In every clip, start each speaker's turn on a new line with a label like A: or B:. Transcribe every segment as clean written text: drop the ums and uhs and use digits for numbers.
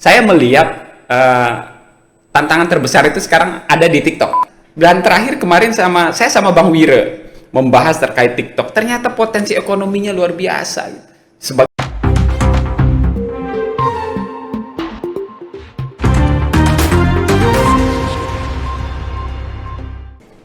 A: saya melihat tantangan terbesar itu sekarang ada di TikTok. Dan terakhir kemarin saya sama Bang Wire membahas terkait TikTok. Ternyata potensi ekonominya luar biasa.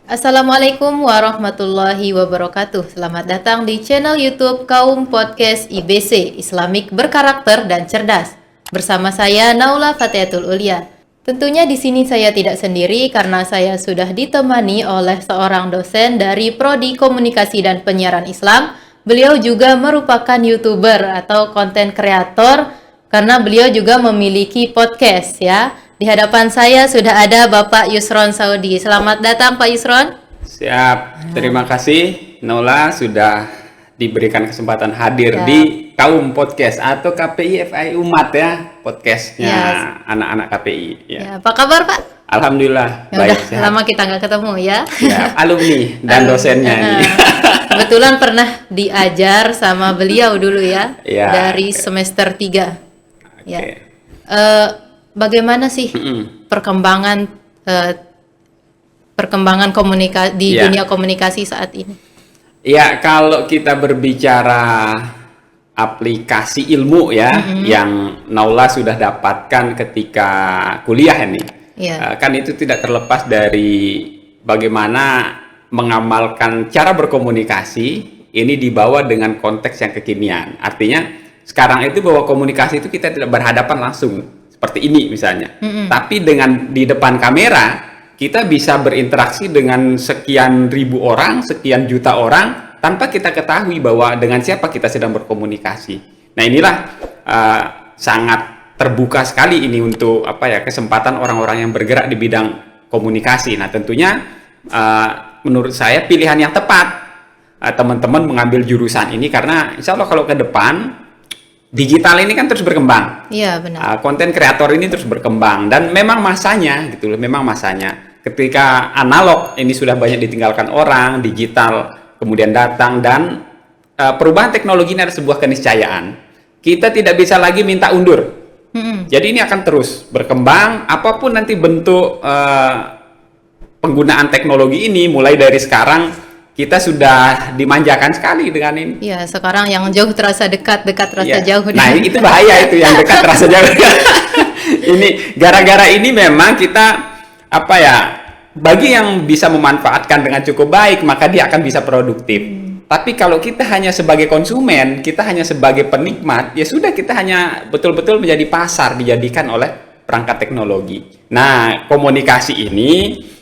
B: Assalamualaikum warahmatullahi wabarakatuh. Selamat datang di channel YouTube Kaum Podcast IBC, Islamic berkarakter dan cerdas. Bersama saya Naula Fatihatul Ulia. Tentunya di sini saya tidak sendiri karena saya sudah ditemani oleh seorang dosen dari Prodi Komunikasi dan Penyiaran Islam. Beliau juga merupakan YouTuber atau konten kreator karena beliau juga memiliki podcast ya. Di hadapan saya sudah ada Bapak Yusron Saudi. Selamat datang Pak Yusron.
A: Siap, terima kasih Naula sudah diberikan kesempatan hadir di Kaum Podcast atau KPI FI Umat ya, podcastnya anak-anak KPI.
B: Ya, apa kabar Pak?
A: Alhamdulillah,
B: ya
A: baik.
B: Udah sehat. Lama kita nggak ketemu ya.
A: Ya, alumni dan dosennya nih.
B: Kebetulan pernah diajar sama beliau dulu ya, dari semester 3.
A: Okay.
B: Ya. Bagaimana sih perkembangan komunikasi di dunia komunikasi saat ini?
A: Ya, kalau kita berbicara aplikasi ilmu ya, yang Naula sudah dapatkan ketika kuliah ini, kan itu tidak terlepas dari bagaimana mengamalkan cara berkomunikasi ini dibawa dengan konteks yang kekinian. Artinya sekarang itu bahwa komunikasi itu kita tidak berhadapan langsung. Seperti ini misalnya, tapi dengan di depan kamera kita bisa berinteraksi dengan sekian ribu orang, sekian juta orang tanpa kita ketahui bahwa dengan siapa kita sedang berkomunikasi. Nah inilah sangat terbuka sekali ini untuk kesempatan orang-orang yang bergerak di bidang komunikasi. Nah tentunya menurut saya pilihan yang tepat teman-teman mengambil jurusan ini karena insya Allah kalau ke depan digital ini kan terus berkembang.
B: Iya benar.
A: Konten kreator ini terus berkembang dan memang masanya gitu loh, memang masanya. Ketika analog ini sudah banyak ditinggalkan orang, digital kemudian datang dan perubahan teknologi ini adalah sebuah keniscayaan. Kita tidak bisa lagi minta undur. Jadi ini akan terus berkembang apapun nanti bentuk penggunaan teknologi ini mulai dari sekarang. Kita sudah dimanjakan sekali dengan ini.
B: Iya, sekarang yang jauh terasa dekat, dekat terasa jauh.
A: Nah, itu bahaya itu yang dekat terasa jauh. Ini gara-gara ini memang kita bagi yang bisa memanfaatkan dengan cukup baik, maka dia akan bisa produktif. Tapi kalau kita hanya sebagai konsumen, kita hanya sebagai penikmat, ya sudah kita hanya betul-betul menjadi pasar dijadikan oleh perangkat teknologi. Nah, komunikasi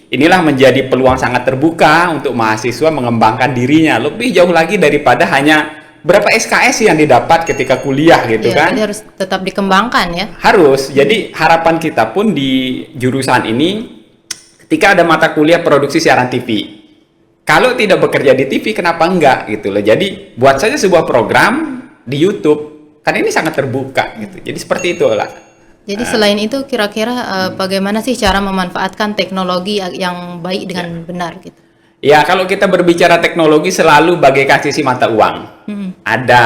A: inilah menjadi peluang sangat terbuka untuk mahasiswa mengembangkan dirinya lebih jauh lagi daripada hanya berapa SKS yang didapat ketika kuliah gitu kan.
B: Jadi harus tetap dikembangkan ya.
A: Harus. Jadi harapan kita pun di jurusan ini ketika ada mata kuliah produksi siaran TV. Kalau tidak bekerja di TV kenapa enggak gitu loh. Jadi buat saja sebuah program di YouTube. Kan ini sangat terbuka gitu. Jadi seperti itulah.
B: Jadi selain itu kira-kira bagaimana sih cara memanfaatkan teknologi yang baik dengan benar gitu?
A: Ya kalau kita berbicara teknologi selalu bagaikan sisi mata uang. Ada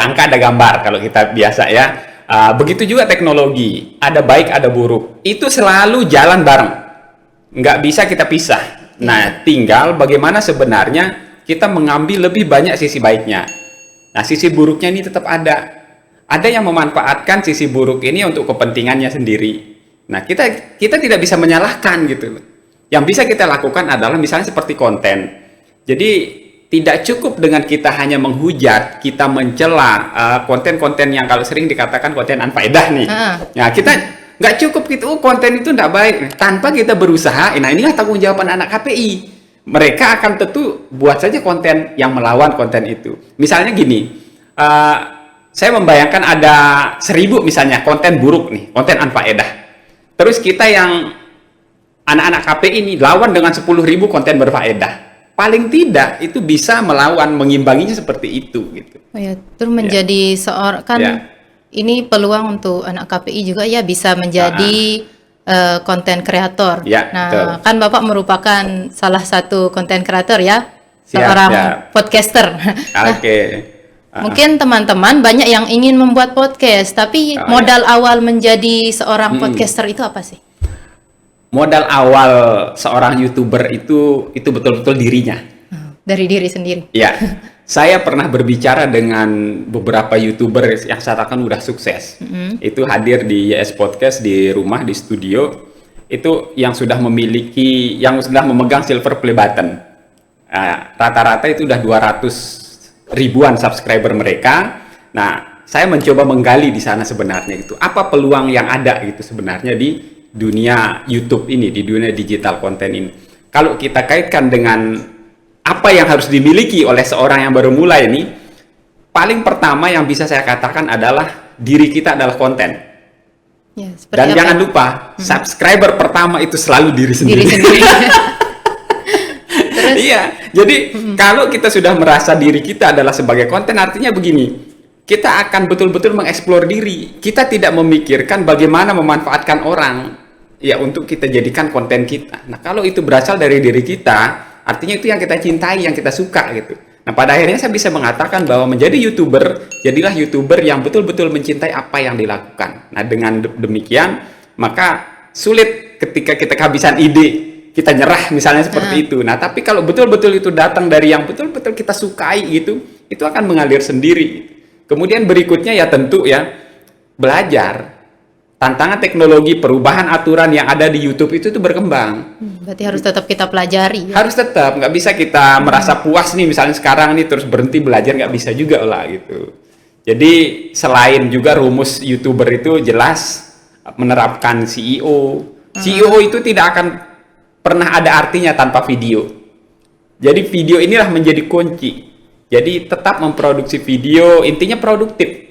A: angka, ada gambar kalau kita biasa ya. Begitu juga teknologi, ada baik, ada buruk. Itu selalu jalan bareng. Nggak bisa kita pisah. Nah tinggal bagaimana sebenarnya kita mengambil lebih banyak sisi baiknya. Nah sisi buruknya ini tetap ada. Ada yang memanfaatkan sisi buruk ini untuk kepentingannya sendiri. Nah, kita tidak bisa menyalahkan gitu. Yang bisa kita lakukan adalah misalnya seperti konten. Jadi tidak cukup dengan kita hanya menghujat, kita mencela konten-konten yang kalau sering dikatakan konten anfaedah nih. Nah, kita nggak cukup gitu, konten itu nggak baik. Tanpa kita berusaha, nah inilah tanggung jawab anak KPI. Mereka akan tentu buat saja konten yang melawan konten itu. Misalnya gini, saya membayangkan ada 1000 misalnya konten buruk nih, konten anfaedah. Terus kita yang anak-anak KPI ini lawan dengan 10.000 konten berfaedah. Paling tidak itu bisa melawan, mengimbanginya seperti itu gitu.
B: Oh ya, terus menjadi seorang ini peluang untuk anak KPI juga ya bisa menjadi konten kreator. Nah, betul. Kan Bapak merupakan salah satu konten kreator ya, seorang podcaster.
A: Oke.
B: Mungkin teman-teman banyak yang ingin membuat podcast, tapi modal awal menjadi seorang podcaster itu apa sih?
A: Modal awal seorang YouTuber itu betul-betul dirinya.
B: Dari diri sendiri.
A: Ya, saya pernah berbicara dengan beberapa YouTuber yang saya katakan udah sukses. Itu hadir di YS Podcast di rumah, di studio. Itu yang sudah memegang silver play button. Rata-rata itu udah 200 ribuan subscriber mereka. Nah, saya mencoba menggali di sana sebenarnya itu apa peluang yang ada gitu sebenarnya di dunia YouTube ini, di dunia digital konten ini. Kalau kita kaitkan dengan apa yang harus dimiliki oleh seorang yang baru mulai ini, paling pertama yang bisa saya katakan adalah diri kita adalah konten.
B: Ya, seperti
A: dan
B: apa?
A: jangan lupa, subscriber pertama itu selalu diri sendiri.
B: Diri sendiri. Terus?
A: Iya, jadi kalau kita sudah merasa diri kita adalah sebagai konten, artinya begini, kita akan betul-betul mengeksplor diri. Kita tidak memikirkan bagaimana memanfaatkan orang ya untuk kita jadikan konten kita. Nah, kalau itu berasal dari diri kita, artinya itu yang kita cintai, yang kita suka gitu. Nah, pada akhirnya saya bisa mengatakan bahwa menjadi YouTuber, jadilah YouTuber yang betul-betul mencintai apa yang dilakukan. Nah, dengan demikian, maka sulit ketika kita kehabisan ide, kita nyerah misalnya seperti itu. Nah, tapi kalau betul-betul itu datang dari yang betul-betul kita sukai gitu, itu akan mengalir sendiri. Kemudian berikutnya ya tentu ya, belajar. Tantangan teknologi, perubahan aturan yang ada di YouTube itu tuh berkembang.
B: Berarti harus tetap kita pelajari. Ya?
A: Harus tetap, nggak bisa kita merasa puas nih misalnya sekarang nih terus berhenti belajar, nggak bisa juga lah gitu. Jadi selain juga rumus YouTuber itu jelas menerapkan CEO. CEO itu tidak akan pernah ada artinya tanpa video. Jadi video inilah menjadi kunci. Jadi tetap memproduksi video, intinya produktif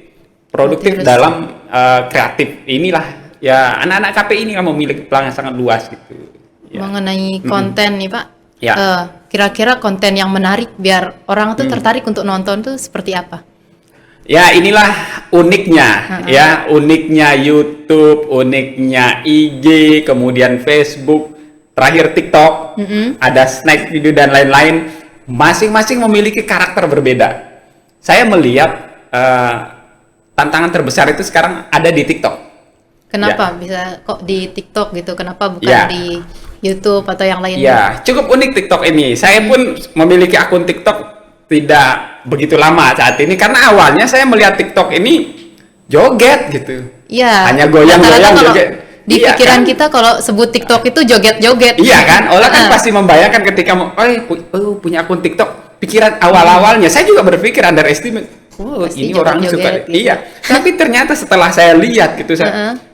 A: dalam kreatif. Inilah ya anak-anak KPI ini kan memiliki peluang yang sangat luas gitu. Ya.
B: Mengenai konten nih Pak,
A: Ya.
B: Kira-kira konten yang menarik biar orang tuh tertarik untuk nonton tuh seperti apa?
A: Ya inilah uniknya, ya uniknya YouTube, uniknya IG, kemudian Facebook, terakhir TikTok, ada snack video dan lain-lain. Masing-masing memiliki karakter berbeda. Saya melihat tantangan terbesar itu sekarang ada di TikTok.
B: Kenapa bisa kok di TikTok gitu? Kenapa bukan di YouTube atau yang lainnya?
A: Ya, cukup unik TikTok ini. Saya pun memiliki akun TikTok tidak begitu lama saat ini karena awalnya saya melihat TikTok ini joget gitu.
B: Iya.
A: Hanya goyang-goyang joget.
B: Di
A: Iya,
B: pikiran
A: kan?
B: kita kalau sebut TikTok itu joget-joget.
A: Iya kan? Orang kan pasti membayangkan ketika punya akun TikTok, pikiran awal-awalnya saya juga berpikir underestimate. Oh,
B: Pasti
A: ini orang suka.
B: gitu.
A: Iya. Tapi ternyata setelah saya lihat gitu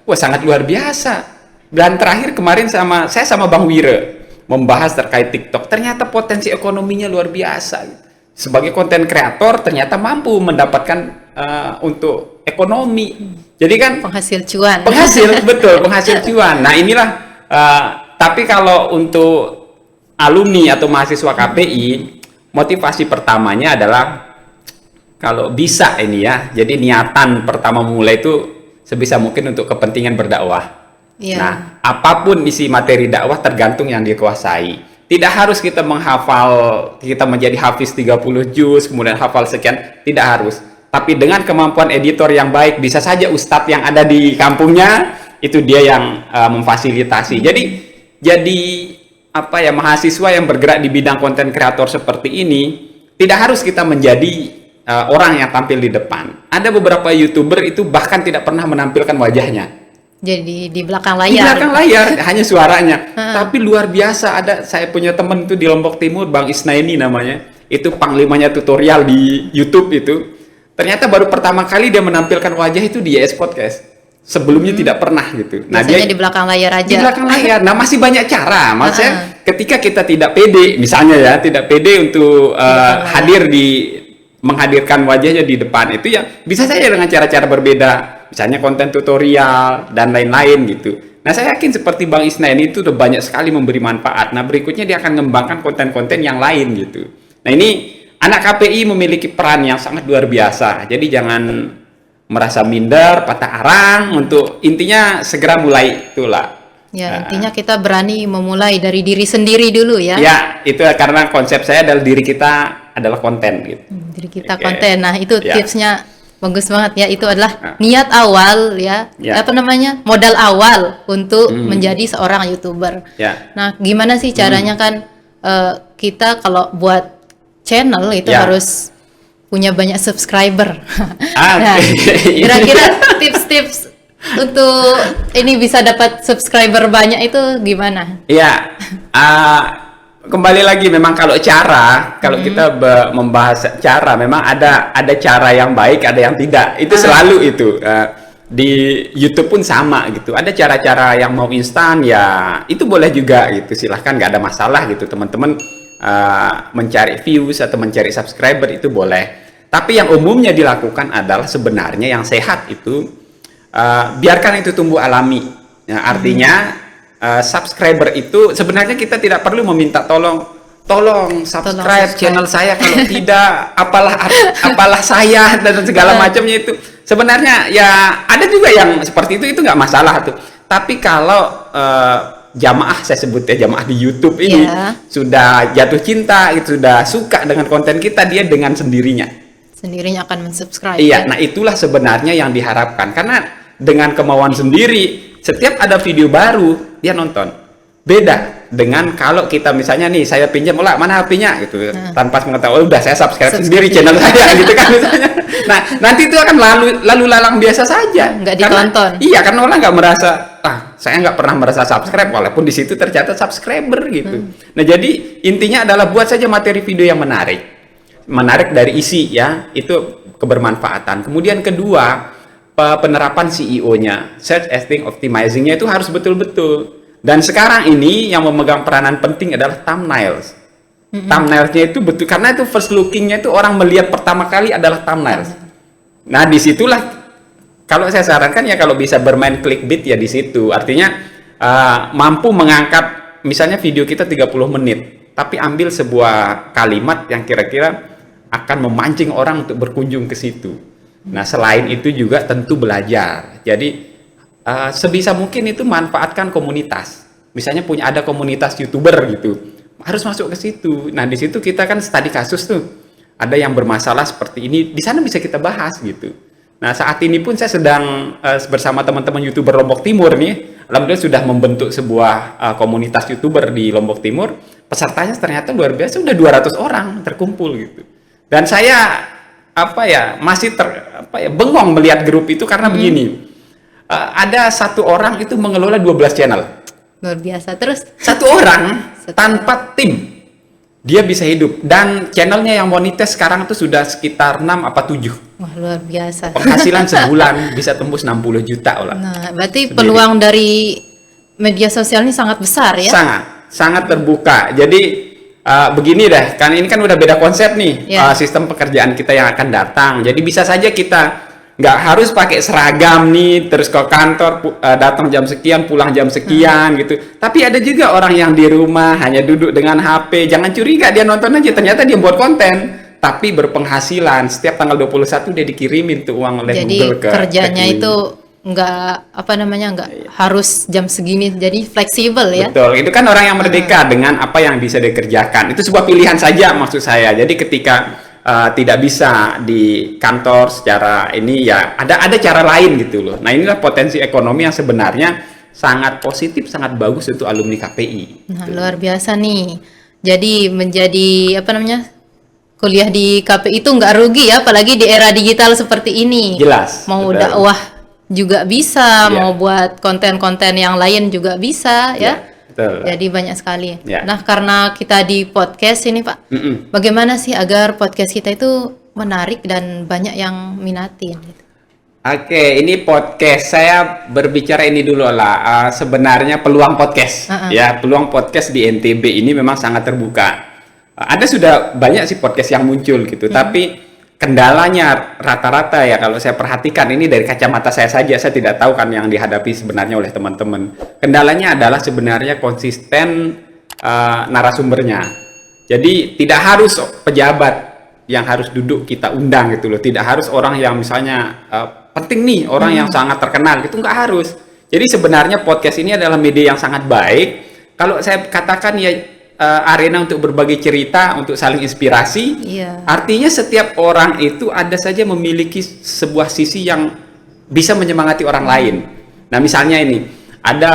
A: wah sangat luar biasa. Dan terakhir kemarin saya sama Bang Wira membahas terkait TikTok. Ternyata potensi ekonominya luar biasa. Sebagai konten kreator ternyata mampu mendapatkan untuk ekonomi. Jadi kan
B: Penghasil cuan.
A: betul penghasil cuan. Nah inilah tapi kalau untuk alumni atau mahasiswa KPI, motivasi pertamanya adalah kalau bisa ini ya, jadi niatan pertama mulai itu sebisa mungkin untuk kepentingan berdakwah.
B: Iya.
A: Nah, apapun isi materi dakwah tergantung yang dikuasai. Tidak harus kita kita menjadi hafiz 30 juz, kemudian hafal sekian, tidak harus. Tapi dengan kemampuan editor yang baik, bisa saja ustadz yang ada di kampungnya, itu dia yang memfasilitasi. Jadi apa ya, mahasiswa yang bergerak di bidang konten kreator seperti ini, tidak harus kita menjadi orang yang tampil di depan. Ada beberapa YouTuber itu bahkan tidak pernah menampilkan wajahnya.
B: Jadi di belakang layar.
A: Di belakang layar, hanya suaranya. Tapi luar biasa, saya punya teman itu di Lombok Timur, Bang Isnaini namanya. Itu panglimanya tutorial di YouTube itu. Ternyata baru pertama kali dia menampilkan wajah itu di YS Podcast. Sebelumnya tidak pernah gitu. Nah,
B: biasanya
A: dia
B: di belakang layar aja.
A: di belakang layar. Nah, masih banyak cara. Maksudnya ketika kita tidak pede, misalnya ya, tidak pede untuk menghadirkan wajahnya di depan, itu ya bisa saja dengan cara-cara berbeda. Misalnya konten tutorial dan lain-lain gitu. Nah, saya yakin seperti Bang Isnaini itu udah banyak sekali memberi manfaat. Nah, berikutnya dia akan mengembangkan konten-konten yang lain gitu. Nah, ini anak KPI memiliki peran yang sangat luar biasa. Jadi jangan merasa minder, patah arang, untuk intinya segera mulai itulah.
B: Ya, intinya kita berani memulai dari diri sendiri dulu ya.
A: Ya, itu karena konsep saya adalah diri kita adalah konten gitu.
B: Jadi kita
A: Oke.
B: konten. Nah, itu
A: Ya.
B: tipsnya bagus banget ya. Itu adalah
A: Nah.
B: niat awal ya.
A: Ya.
B: Apa namanya? Modal awal untuk menjadi seorang YouTuber.
A: Ya.
B: Nah, gimana sih caranya kan kita kalau buat channel itu
A: Ya.
B: harus punya banyak subscriber.
A: Ah,
B: Nah,
A: oke.
B: kira-kira tips-tips untuk ini bisa dapat subscriber banyak itu gimana?
A: Iya, kembali lagi memang kalau kita membahas cara, memang ada cara yang baik, ada yang tidak. Itu selalu itu. Di YouTube pun sama gitu. Ada cara-cara yang mau instan ya, itu boleh juga gitu. Silahkan, nggak ada masalah gitu, teman-teman. Mencari views atau mencari subscriber itu boleh. Tapi yang umumnya dilakukan adalah sebenarnya yang sehat itu biarkan itu tumbuh alami. Ya, artinya subscriber itu sebenarnya kita tidak perlu meminta tolong subscribe channel saya, kalau tidak apalah saya dan segala macamnya itu. Sebenarnya ya ada juga yang seperti itu nggak masalah tuh. Tapi kalau jamaah, saya sebut ya jamaah di YouTube ini sudah jatuh cinta, itu sudah suka dengan konten kita, dia dengan sendirinya
B: akan mensubscribe.
A: Iya, nah itulah sebenarnya yang diharapkan, karena dengan kemauan sendiri setiap ada video baru dia nonton. Beda dengan kalau kita misalnya nih, saya pinjam, mana HP-nya gitu, tanpa mengetahui, udah saya subscribe sendiri channel saya gitu kan misalnya. Nah, nanti itu akan lalu lalang biasa saja,
B: nggak ditonton.
A: Iya, karena orang nggak merasa, saya nggak pernah merasa subscribe, walaupun di situ tercatat subscriber gitu. Nah, jadi intinya adalah buat saja materi video yang menarik dari isi ya, itu kebermanfaatan. Kemudian kedua, penerapan SEO-nya, search engine optimizing-nya itu harus betul-betul. Dan sekarang ini yang memegang peranan penting adalah thumbnails. Thumbnails-nya itu betul, karena itu first looking-nya itu orang melihat pertama kali adalah thumbnails. Nah, disitulah kalau saya sarankan ya, kalau bisa bermain clickbait ya di situ. Artinya mampu mengangkat misalnya video kita 30 menit, tapi ambil sebuah kalimat yang kira-kira akan memancing orang untuk berkunjung ke situ. Nah, selain itu juga tentu belajar. Jadi sebisa mungkin itu manfaatkan komunitas. Misalnya ada komunitas YouTuber gitu, harus masuk ke situ. Nah, di situ kita kan studi kasus tuh. Ada yang bermasalah seperti ini, di sana bisa kita bahas gitu. Nah, saat ini pun saya sedang bersama teman-teman YouTuber Lombok Timur nih, alhamdulillah sudah membentuk sebuah komunitas YouTuber di Lombok Timur. Pesertanya ternyata luar biasa, udah 200 orang terkumpul gitu. Dan saya masih bengong melihat grup itu karena begini. Ada satu orang itu mengelola 12 channel.
B: Luar biasa. Terus
A: satu orang tanpa tim dia bisa hidup, dan channelnya yang monetis sekarang itu sudah sekitar 6 apa 7.
B: Wah, luar biasa.
A: Penghasilan sebulan bisa tembus 60 juta lah.
B: Nah, berarti peluang dari media sosial ini sangat besar ya?
A: Sangat terbuka. Jadi begini deh, kan ini kan udah beda konsep nih, sistem pekerjaan kita yang akan datang. Jadi bisa saja kita nggak harus pakai seragam nih, terus ke kantor datang jam sekian, pulang jam sekian gitu. Tapi ada juga orang yang di rumah hanya duduk dengan HP. Jangan curiga, dia nonton aja, ternyata dia buat konten, tapi berpenghasilan. Setiap tanggal 21 dia dikirimin tuh uang oleh Google ke
B: kerjanya itu nggak harus jam segini, jadi fleksibel ya.
A: Betul, itu kan orang yang merdeka dengan apa yang bisa dikerjakan. Itu sebuah pilihan saja maksud saya. Jadi ketika tidak bisa di kantor secara ini ya, ada cara lain gitu loh. Nah, inilah potensi ekonomi yang sebenarnya sangat positif, sangat bagus untuk alumni KPI.
B: Nah, luar biasa nih. Jadi menjadi kuliah di KPI itu nggak rugi ya, apalagi di era digital seperti ini.
A: Jelas.
B: Mau dakwah juga bisa, mau buat konten-konten yang lain juga bisa ya.
A: Betul.
B: Jadi banyak sekali. Nah, karena kita di podcast ini Pak, bagaimana sih agar podcast kita itu menarik dan banyak yang minatin? Gitu.
A: Oke, ini podcast, saya berbicara ini dulu lah. Sebenarnya peluang podcast, peluang podcast di NTB ini memang sangat terbuka. Ada sudah banyak sih podcast yang muncul gitu, tapi kendalanya rata-rata ya, kalau saya perhatikan ini dari kacamata saya saja, saya tidak tahu kan yang dihadapi sebenarnya oleh teman-teman. Kendalanya adalah sebenarnya konsisten narasumbernya. Jadi tidak harus pejabat yang harus duduk kita undang gitu loh. Tidak harus orang yang misalnya penting nih, orang yang sangat terkenal gitu, nggak harus. Jadi sebenarnya podcast ini adalah media yang sangat baik. Kalau saya katakan ya, arena untuk berbagi cerita, untuk saling inspirasi.
B: Iya.
A: Artinya setiap orang itu ada saja memiliki sebuah sisi yang bisa menyemangati orang lain. Nah, misalnya ini ada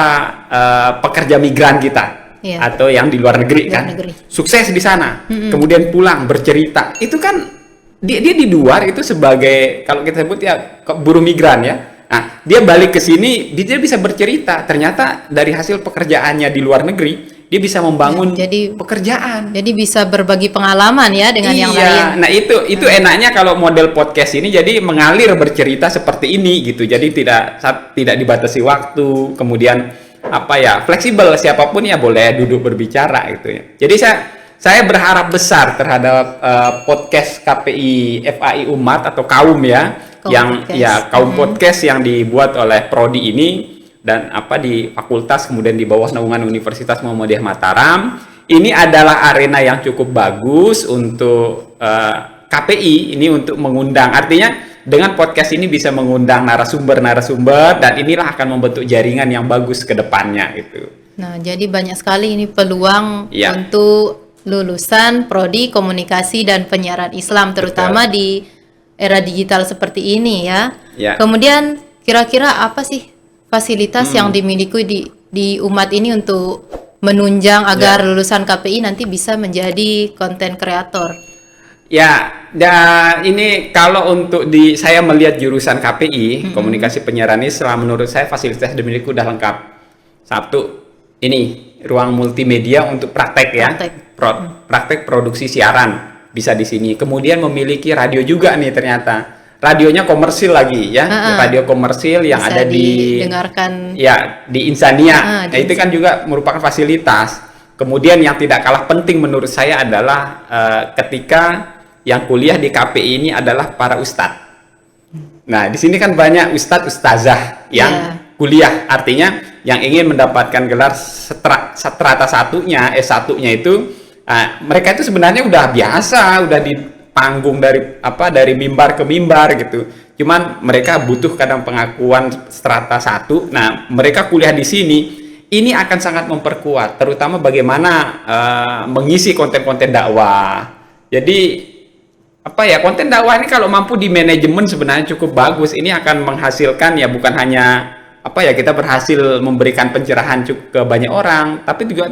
A: pekerja migran kita.
B: Iya.
A: Atau yang di luar negeri
B: Luar
A: kan,
B: negeri.
A: sukses di sana, kemudian pulang bercerita, itu kan dia di luar itu sebagai, kalau kita sebut ya buruh migran ya. Nah, dia balik ke sini, dia bisa bercerita. Ternyata dari hasil pekerjaannya di luar negeri, dia bisa membangun pekerjaan.
B: Jadi bisa berbagi pengalaman ya dengan yang lain.
A: Nah itu enaknya kalau model podcast ini, jadi mengalir bercerita seperti ini gitu. Jadi tidak dibatasi waktu, kemudian fleksibel, siapapun ya boleh duduk berbicara gitu ya. Jadi saya berharap besar terhadap podcast KPI FAI Umat atau Kaum ya, Kaum Podcast yang dibuat oleh prodi ini dan di fakultas, kemudian di bawah naungan Universitas Muhammadiyah Mataram. Ini adalah arena yang cukup bagus untuk KPI ini untuk mengundang. Artinya dengan podcast ini bisa mengundang narasumber dan inilah akan membentuk jaringan yang bagus ke depannya gitu.
B: Nah, jadi banyak sekali ini peluang untuk lulusan prodi komunikasi dan penyiaran Islam, terutama di era digital seperti ini ya. Kemudian kira-kira apa sih fasilitas yang dimiliki di umat ini untuk menunjang agar lulusan KPI nanti bisa menjadi konten kreator?
A: Ini kalau untuk saya melihat jurusan KPI, komunikasi penyiaran Islam, menurut saya fasilitas dimiliki udah lengkap. Satu, ini ruang multimedia untuk praktek ya, praktek produksi siaran bisa di sini. Kemudian memiliki radio juga nih ternyata. Radionya komersil lagi ya, radio komersil yang bisa ada
B: didengarkan
A: di Insania. Itu kan juga merupakan fasilitas. Kemudian yang tidak kalah penting menurut saya adalah ketika yang kuliah di KPI ini adalah para ustadz. Nah, di sini kan banyak ustazah yang kuliah, artinya yang ingin mendapatkan gelar strata satunya, S1-nya itu, mereka itu sebenarnya udah biasa, udah di panggung dari mimbar ke mimbar gitu. Cuman mereka butuh kadang pengakuan strata 1. Nah, mereka kuliah di sini, ini akan sangat memperkuat, terutama bagaimana mengisi konten-konten dakwah. Jadi konten dakwah ini kalau mampu di manajemen sebenarnya cukup bagus. Ini akan menghasilkan ya bukan hanya kita berhasil memberikan pencerahan ke banyak orang, tapi juga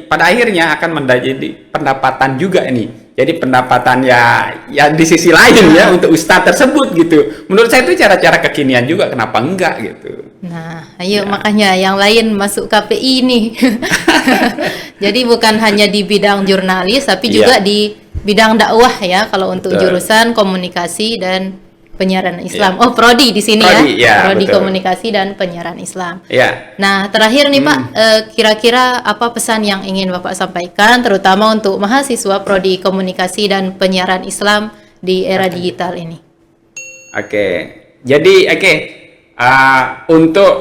A: pada akhirnya akan menjadi pendapatan juga ini. Jadi pendapatan ya di sisi lain ya untuk ustadz tersebut gitu. Menurut saya itu cara-cara kekinian juga, kenapa enggak gitu.
B: Nah, ayo makanya yang lain masuk KPI nih. Jadi bukan hanya di bidang jurnalis, tapi juga di bidang dakwah ya, kalau untuk jurusan komunikasi dan penyiaran Islam. Prodi di sini prodi komunikasi dan penyiaran Islam. Nah, terakhir nih Pak, kira-kira apa pesan yang ingin Bapak sampaikan, terutama untuk mahasiswa prodi komunikasi dan penyiaran Islam di era digital ini?
A: Untuk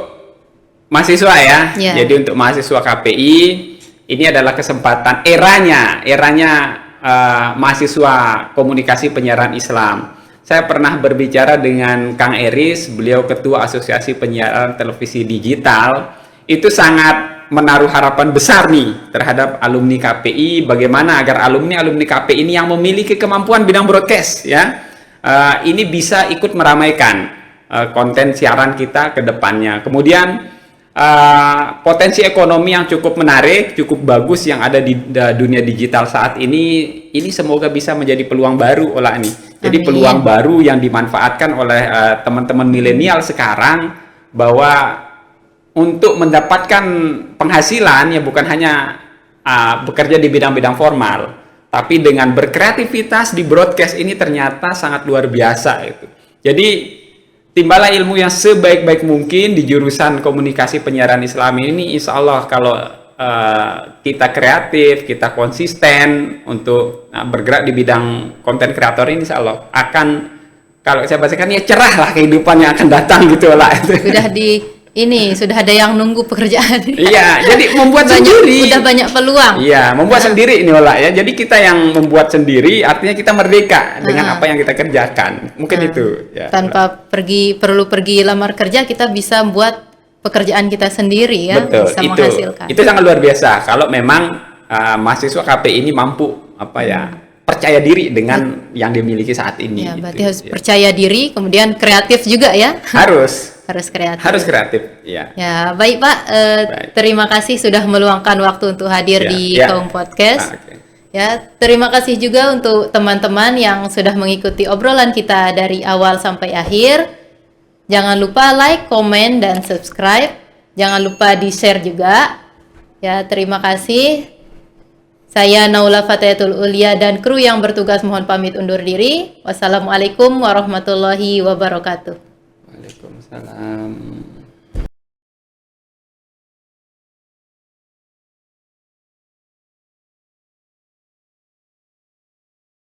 A: mahasiswa jadi untuk mahasiswa KPI ini adalah kesempatan eranya mahasiswa komunikasi penyiaran Islam. Saya pernah berbicara dengan Kang Eris, beliau Ketua Asosiasi Penyiaran Televisi Digital. Itu sangat menaruh harapan besar nih terhadap alumni KPI, bagaimana agar alumni KPI ini yang memiliki kemampuan bidang broadcast ini bisa ikut meramaikan konten siaran kita ke depannya. Kemudian potensi ekonomi yang cukup menarik, cukup bagus yang ada di dunia digital saat ini semoga bisa menjadi peluang baru nih. Jadi peluang baru yang dimanfaatkan oleh teman-teman milenial sekarang, bahwa untuk mendapatkan penghasilan ya bukan hanya bekerja di bidang-bidang formal, tapi dengan berkreativitas di broadcast ini ternyata sangat luar biasa itu. Jadi timbalah ilmu yang sebaik-baik mungkin di jurusan komunikasi penyiaran Islam ini. Insya Allah kalau kita kreatif, kita konsisten untuk bergerak di bidang konten kreator ini, insya Allah akan, kalau saya bahasakan ya cerah lah kehidupan yang akan datang gitu lah.
B: Sudah ada yang nunggu pekerjaan.
A: Iya, jadi membuat sendiri.
B: Udah banyak peluang.
A: Iya, membuat sendiri ini ya. Jadi kita yang membuat sendiri, artinya kita merdeka dengan apa yang kita kerjakan. Mungkin itu. Ya.
B: Tanpa perlu pergi lamar kerja, kita bisa buat pekerjaan kita sendiri ya.
A: Betul,
B: bisa menghasilkan.
A: Itu sangat luar biasa. Kalau memang mahasiswa KP ini mampu percaya diri dengan yang dimiliki saat ini.
B: Ya, berarti harus percaya diri, kemudian kreatif juga ya.
A: Harus
B: kreatif.
A: Harus kreatif, ya.
B: Ya, baik Pak. Terima kasih sudah meluangkan waktu untuk hadir di Kaum Podcast. Ya, terima kasih juga untuk teman-teman yang sudah mengikuti obrolan kita dari awal sampai akhir. Jangan lupa like, komen, dan subscribe. Jangan lupa di-share juga. Ya, terima kasih. Saya Naula Fatayatul Ulia dan kru yang bertugas mohon pamit undur diri. Wassalamualaikum warahmatullahi wabarakatuh.
A: Waalaikumsalam.